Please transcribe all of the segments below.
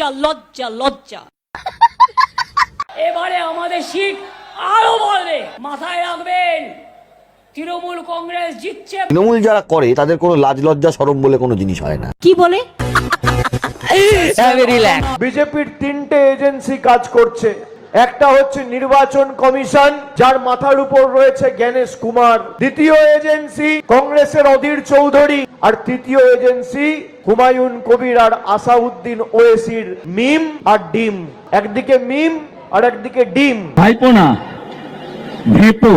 লজ্জা লজ্জা লজ্জা। এবারে আমাদের সিট আরো বাড়বে, মাথায় রাখবেন তৃণমূল কংগ্রেস জিতছে। তৃণমূল যারা করে তাদের কোনো লাজ লজ্জা শরম বলে কোনো জিনিস হয় না। কি বলে? বিজেপির তিনটে এজেন্সি কাজ করছে। একটা হচ্ছে নির্বাচন কমিশন, যার মাথার উপর রয়েছে জ্ঞানেশ কুমার। দ্বিতীয় এজেন্সি কংগ্রেসের অধীর চৌধুরী। আর তৃতীয় এজেন্সি হুমায়ুন কবির আর আসাউদ্দিন ওয়েসির মিম আর ডিম। একদিকে মিম আর একদিকে ডিম। ভাইপো না ভেপো।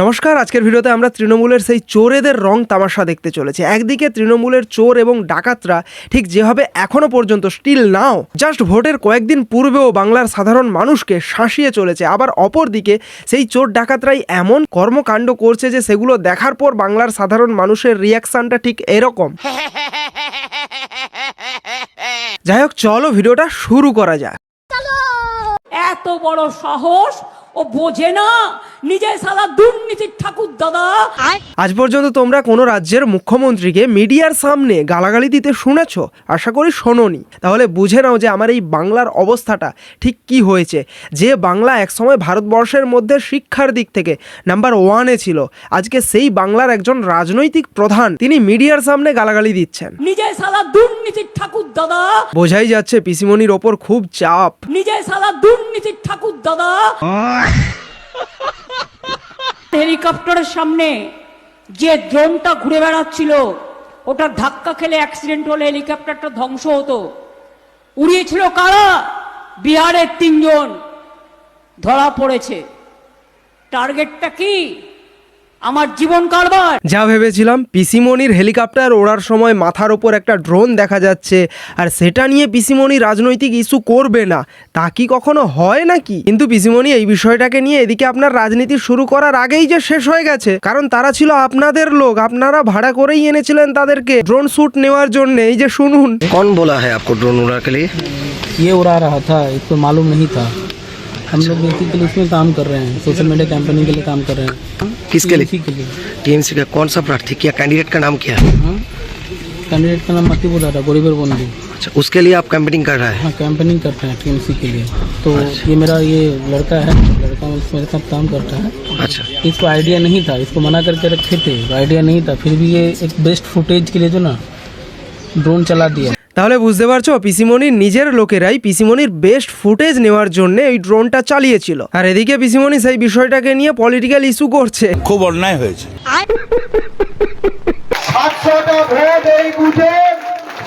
নমস্কার, আজকের ভিডিওতে আমরা তৃণমূলের সেই চোরেদের রং তামাশা দেখতে চলেছি। একদিকে তৃণমূলের চোর এবং ডাকাতরা ঠিক যেভাবে এখনো পর্যন্ত স্টিল নাও জাস্ট ভোটের কয়েকদিন পূর্বেও বাংলার সাধারণ মানুষকে শাসিয়ে চলেছে, আবার অপরদিকে সেই চোর ডাকাতরাই এমন কর্মকাণ্ড করছে যে সেগুলো দেখার পর বাংলার সাধারণ মানুষের রিয়াকশনটা ঠিক এরকম। যাই হোক, চলো ভিডিওটা শুরু করা যাক। এত বড় সাহস, ও বোঝে না নিজে সালা দুর্নীতির ঠাকুর দাদা। আজ পর্যন্ত তোমরা কোনো রাজ্যের মুখ্যমন্ত্রীকে মিডিয়ার সামনে গালাগালি দিতে শুনেছো? আশা করি শোনোনি। তাহলে বুঝে নাও যে আমার এই বাংলার অবস্থাটা ঠিক কি হয়েছে। যে বাংলা একসময় ভারতবর্ষের মধ্যে শিক্ষার দিক থেকে নাম্বার 1-এ ছিল, আজকে সেই বাংলার একজন রাজনৈতিক প্রধান তিনি মিডিয়ার সামনে গালাগালি দিচ্ছেন। নিজে সালা দুর্নীতির ঠাকুর দাদা। বোঝাই যাচ্ছে পিসিমনির ওপর খুব চাপ। নিজে সালা দুর্নীতির ঠাকুর দাদা। হেলিকপ্টারের সামনে যে ড্রোনটা ঘুরে বেড়াচ্ছিল, ওটা ধাক্কা খেলে অ্যাক্সিডেন্ট হলে হেলিকপ্টারটা ধ্বংস হতো। উড়িয়েছিল কারা? বিহারের 3 জন ধরা পড়েছে। টার্গেটটা কি? আমার জীবন কারবার। যা ভেবেছিলাম পিসিমনির হেলিকপ্টার ওড়ার সময় মাথার ওপর একটা ড্রোন দেখা যাচ্ছে আর সেটা নিয়ে পিসিমনি রাজনৈতিক ইস্যু করবে না, তা কি কখনো হয় নাকি? কিন্তু পিসিমনি এই বিষয়টাকে নিয়ে এদিকে আপনার রাজনীতি শুরু করার আগেই যে শেষ হয়ে গেছে, কারণ তারা ছিল আপনাদের লোক, আপনারা ভাড়া করেই এনেছিলেন তাদেরকে ড্রোন শ্যুট নেওয়ার জন্য। এই যে শুনুন। कौन बोला है आपको ड्रोन उड़ाने के लिए? ये उड़ा रहा था, इसको मालूम नहीं था। हम लोग बेसिकली इसमें काम कर रहे हैं, सोशल मीडिया कैंपेनिंग के लिए काम कर रहे हैं। किसके लिए? TMC के लिए। टीएमसी का कौन सा प्रार्थी, क्या कैंडिडेट का नाम क्या है? कैंडिडेट का नाम मतीपुर दादा, गरीबर बंधु। अच्छा, उसके लिए आप कैंपेनिंग कर रहे हैं? हाँ, कैंपेनिंग करते हैं TMC के लिए। तो ये मेरा ये लड़का है, लड़का मेरे साथ काम करता है। अच्छा, इसको आइडिया नहीं था, इसको मना करके रखे थे, आइडिया नहीं था, फिर भी ये एक बेस्ट फुटेज के लिए जो ना ड्रोन चला दिया। তাহলে বুঝতে পারছো, পিসিমনির নিজের লোকেরাই পিসিমনির বেস্ট ফুটেজ নেওয়ার জন্য এই ড্রোনটা চালিয়েছিল, আর এদিকে পিসিমনি সেই বিষয়টাকে নিয়ে পলিটিক্যাল ইস্যু করছে। খুব অন্যায় হয়েছে। 700টা ভোট এই বুথে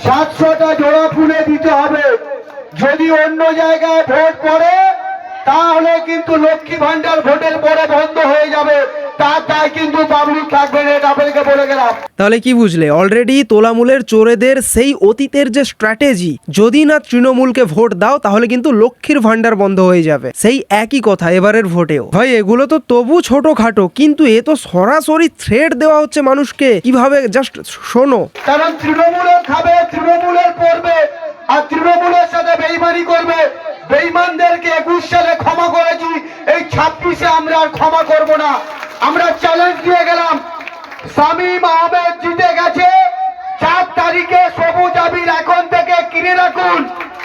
700টা জোড়া ফুলে দিতে হবে। যদি অন্য জায়গায় ভোট পড়ে তাহলে কিন্তু লক্ষ্মী ভান্ডার ভোটের পরে বন্ধ হয়ে যাবে। তার দায় কিন্তু পাবলিক থাকবে না, এটা আপনাকে বলে গেলাম। তাহলে কি বুঝলে? অলরেডি তোলামূলের চোরেদের সেই অতীতের যে স্ট্র্যাটেজি, যদি না তৃণমূলকে ভোট দাও তাহলে কিন্তু লক্ষ্মীর ভান্ডার বন্ধ হয়ে যাবে, সেই একই কথা এবারের ভোটেও। ভাই এগুলো তো তবু ছোটখাটো, কিন্তু এ তো সরাসরি থ্রেট দেওয়া হচ্ছে মানুষকে। কিভাবে জাস্ট শোনো। কারণ তৃণমূলের খাবে, তৃণমূলের পড়বে, আর তৃণমূলের সাথে বেইমানি করবে। বেইমানদেরকে 21 সালে ক্ষমা করেছি, এই 26-এ আমরা আর ক্ষমা করব না। আমরা চ্যালেঞ্জ দিয়ে গেলাম, শামীম আহমেদ জিতে গেছে, 4 তারিখে সবুজ আবির এখন থেকে কিনে রাখুন।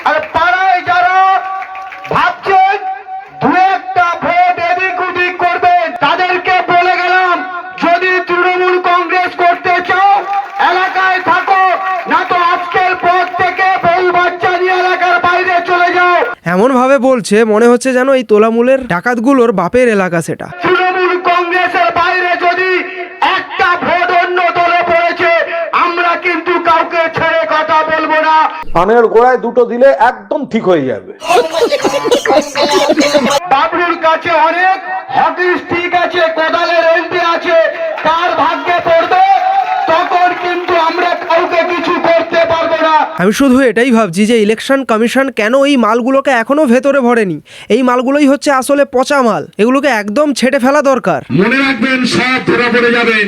আর পাড়ায় যারা ভাবছেন 2-1টা ভোট এদিক ওদিক করবেন, তাদেরকে বলে গেলাম, যদি তৃণমূল কংগ্রেস করতে চাও এলাকায় থাকো, না তো আজকের পর থেকে বউ বাচ্চা নিয়ে এলাকার বাইরে চলে যাও। এমন ভাবে বলছে মনে হচ্ছে যেন এই তোলামূলের ডাকাতগুলোর বাপের এলাকা সেটা। তৃণমূল কংগ্রেসের বাইরে যদি একটা ভোট অন্য দলে পড়েছে, আমরা কিন্তু কাউকে ছেড়ে কথা বলবো না। কানের গোড়ায় 2টো দিলে একদম ঠিক হয়ে যাবে। বাবলুর কাছে অনেক হকি স্টিক আছে, কোদালের এলটি আছে, কার ভাগ্যে পড়বে তখন কিন্তু আমরা কাউকে কিছু করতে পারবো না। আমি শুধু এটাই ভাবছি যে ইলেকশন কমিশন কেন এই মালগুলোকে এখনো ভেতরে ভরেনি। এই মালগুলোই হচ্ছে আসলে পচা মাল, এগুলোকে একদম ছেড়ে ফেলা দরকার। মনে রাখবেন, সব ধরা পড়ে যাবেন।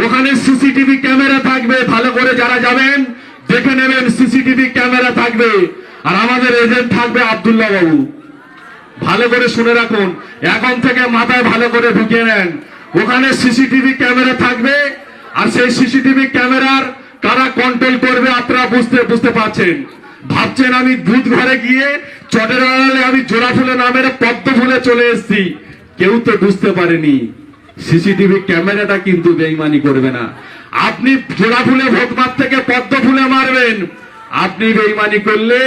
ওখানে সিসিটিভি ক্যামেরা থাকবে, ভালো করে যারা যাবেন দেখে নেবেন, সিসিটিভি ক্যামেরা থাকবে। আর আমাদের এজেন্ট থাকবে আব্দুল্লাহ বাবু, ভালো করে শুনে রাখুন, এখন থেকে মাথায় ভালো করে ঢুকিয়ে নেন। ওখানে সিসিটিভি ক্যামেরা থাকবে, আর সেই সিসিটিভি ক্যামেরার কারা কন্ট্রোল করবে আপনারা বুঝতে পারছেন। ভাবছেন আমি দুধ ঘরে গিয়ে চটের আড়ালে আমি জোড়া ফুলে নামের পদ্ম ফুলে চলে এসেছি, কেউ তো বুঝতে পারেনি সিসিটিভি ক্যামেরাটা কিন্তু বেইমানি করবে না। আপনি জোড়া ফুলে ভোট মার থেকে পদ্ম ফুলে মারবেন, আপনি বেইমানি করলে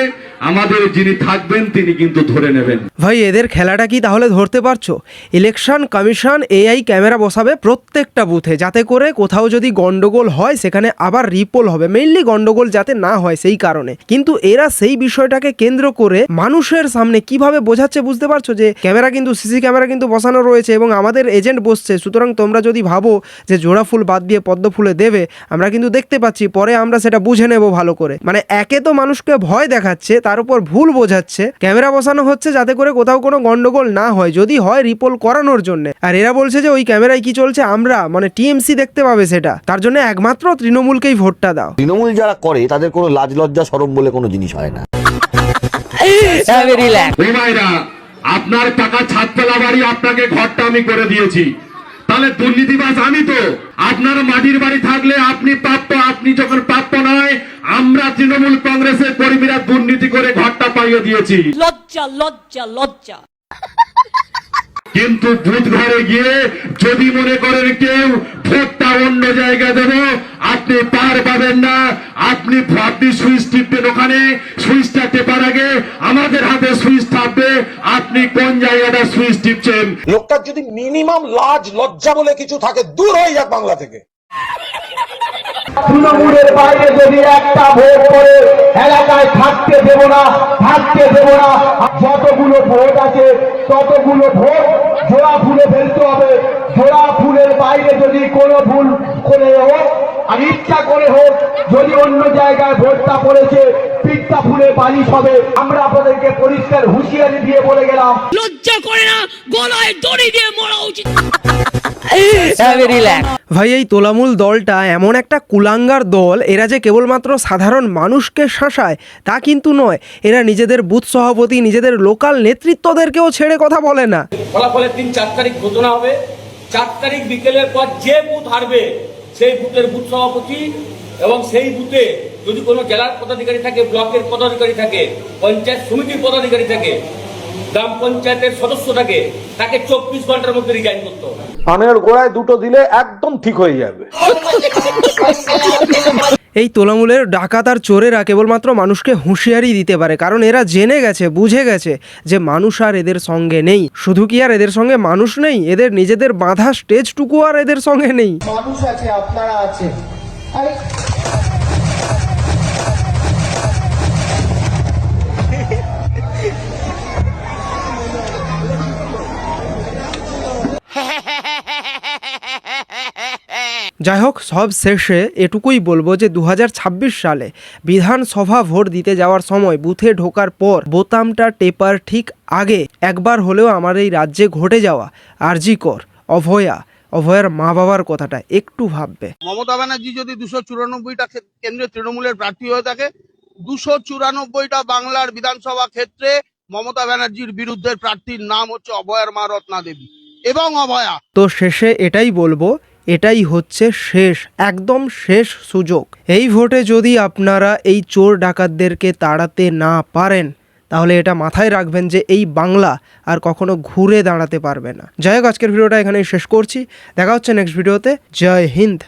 আমাদের যিনি থাকবেন তিনি কিন্তু ধরে নেবেন। ভাই এদের খেলাটা কি তাহলে ধরতে পারছো? ইলেকশন কমিশন এআই ক্যামেরা বসাবে প্রত্যেকটা বুথে, যাতে করে কোথাও যদি গন্ডগোল হয় সেখানে আবার রিপোল হবে, মেইনলি গন্ডগোল যাতে না হয় সেই কারণে। কিন্তু এরা সেই বিষয়টাকে কেন্দ্র করে মানুষের সামনে কিভাবে বোঝাচ্ছে বুঝতে পারছো যে ক্যামেরা কিন্তু সিসি ক্যামেরা কিন্তু বসানো রয়েছে এবং আমাদের এজেন্ট বসছে, সুতরাং তোমরা যদি ভাবো যে জোড়া ফুল বাদ দিয়ে পদ্ম ফুলে দেবে, আমরা কিন্তু দেখতে পাচ্ছি, পরে আমরা সেটা বুঝে নেব ভালো করে। মানে একে তো মানুষকে ভয় দেখাচ্ছে, তার উপর ভুল বোঝাচ্ছে, ক্যামেরা বসানো হচ্ছে যাতে করে কোথাও কোনো গন্ডগোল না হয়, যদি হয় রিপোল করানোর জন্য। আর এরা বলছে যে ওই ক্যামেরায় কি চলছে আমরা মানে টিএমসি দেখতে পাবে, সেটা তার জন্য একমাত্র তৃণমূলকেই ভোটটা দাও। তৃণমূল যারা করে তাদের কোনো লাজ লজ্জা শরম বলে কোনো জিনিস হয় না। ও ভাইরা, আপনার টাকা ছাদতলা বাড়ি আপনাকে ঘরটা আমি করে দিয়েছি, তাহলে দুর্নীতিবাজ আমি তো। আপনার মাটির বাড়ি থাকলে আপনি প্রাপ্য, আপনি যখন প্রাপ্য নয়, আমরা তৃণমূল কংগ্রেসের কর্মীরা দুর্নীতি করে ঘরটা পাইয়ে দিয়েছি। লজ্জা লজ্জা লজ্জা। কিন্তু বুথ ঘরে গিয়ে যদি মনে করেন কেউ ভোটটা অন্য জায়গায় দেব, আপনি পার পাবেন না। আপনি সুইচ টিপবেন, ওখানে সুইচটা টেপার আগে আমাদের হাতে সুইচ থাকবে, আপনি কোন জায়গাটা সুইচ টিপছেন। লোকটার যদি মিনিমাম লাজ লজ্জা বলে কিছু থাকে, দূর হয়ে যাক বাংলা থেকে। তৃণমূলের বাইরে যদি একটা ভোট করে এলাকায় থাকতে দেব না, থাকতে দেব না। যতগুলো ভোট আছে ততগুলো ভোট জোড়া ফুলে ফেলতে হবে। জোড়া ফুলের বাইরে যদি কোনো ভুল করে হোক আর ইচ্ছা করে হোক, যদি অন্য জায়গায় ভোটটা পড়েছে, পিঠটা ফুলে বালিশ হবে। আমরা আপনাদেরকে পরিষ্কার হুঁশিয়ারি দিয়ে বলে গেলাম, লজ্জা করে না, গলায় দড়ি দিয়ে মরা উচিত। ভাই এই তোলামূল দলটা এমন একটা কুলাঙ্গার দল, এরা যে কেবলমাত্র সাধারণ মানুষকে শাসায় তা কিন্তু নয়, এরা নিজেদের বুথ সভাপতি, নিজেদের লোকাল নেতৃত্বদেরকেও ছেড়ে কথা বলে না। ফলাফলের দিন 4 তারিখ ঘোষণা হবে। 4 তারিখ বিকেলের পর যে বুথ হারবে সেই বুথের বুথ সভাপতি এবং সেই বুথে যদি কোনো জেলার পদাধিকারী থাকে, ব্লকের পদাধিকারী থাকে, পঞ্চায়েত সমিতির পদাধিকারী থাকে, গ্রাম পঞ্চায়েতের সদস্য থাকে, তাকে 24 ঘন্টার মধ্যে রিজাইন করতে হবে। কানের গোড়ায় দুটো দিলে একদম ঠিক হয়ে যাবে। এই তোলামূলের ডাকাত আর চোরেরা কেবলমাত্র মানুষকে হুঁশিয়ারি দিতে পারে, কারণ এরা জেনে গেছে, বুঝে গেছে যে মানুষ আর এদের সঙ্গে নেই। শুধু কি আর এদের সঙ্গে মানুষ নেই, এদের নিজেদের বাঁধা স্টেজটুকু আর এদের সঙ্গে নেই। মানুষ আছে, আপনারা আছে। আরে যাই হোক, সব শেষে এটুকুই বলবো যে 2026 সালে বিধানসভা ভোট দিতে যাওয়ার সময় বুথে ঢোকার পর বোতামটা টেপার ঠিক আগে একবার হলেও আমার এই রাজ্যে ঘটে যাওয়া আরজি কর অভয়ার মা বাবার কথাটা একটু ভাববে। মমতা ব্যানার্জি যদি 294টা কেন্দ্রে তৃণমূলের প্রার্থী হয়ে থাকে, 294টা বাংলার বিধানসভা ক্ষেত্রে মমতা ব্যানার্জির বিরুদ্ধে প্রার্থীর নাম হচ্ছে অভয়ার মা রত্না দেবী এবং অভয়া। তো শেষে এটাই বলবো, এটাই হচ্ছে শেষ, একদম শেষ সুযোগ। এই ভোটে যদি আপনারা এই চোর ডাকাতদেরকে তাড়াতে না পারেন, তাহলে এটা মাথায় রাখবেন যে এই বাংলা আর কখনো ঘুরে দাঁড়াতে পারবে না। যাই হোক, আজকের ভিডিওটা এখানেই শেষ করছি, দেখা হচ্ছে নেক্সট ভিডিওতে। জয় হিন্দ।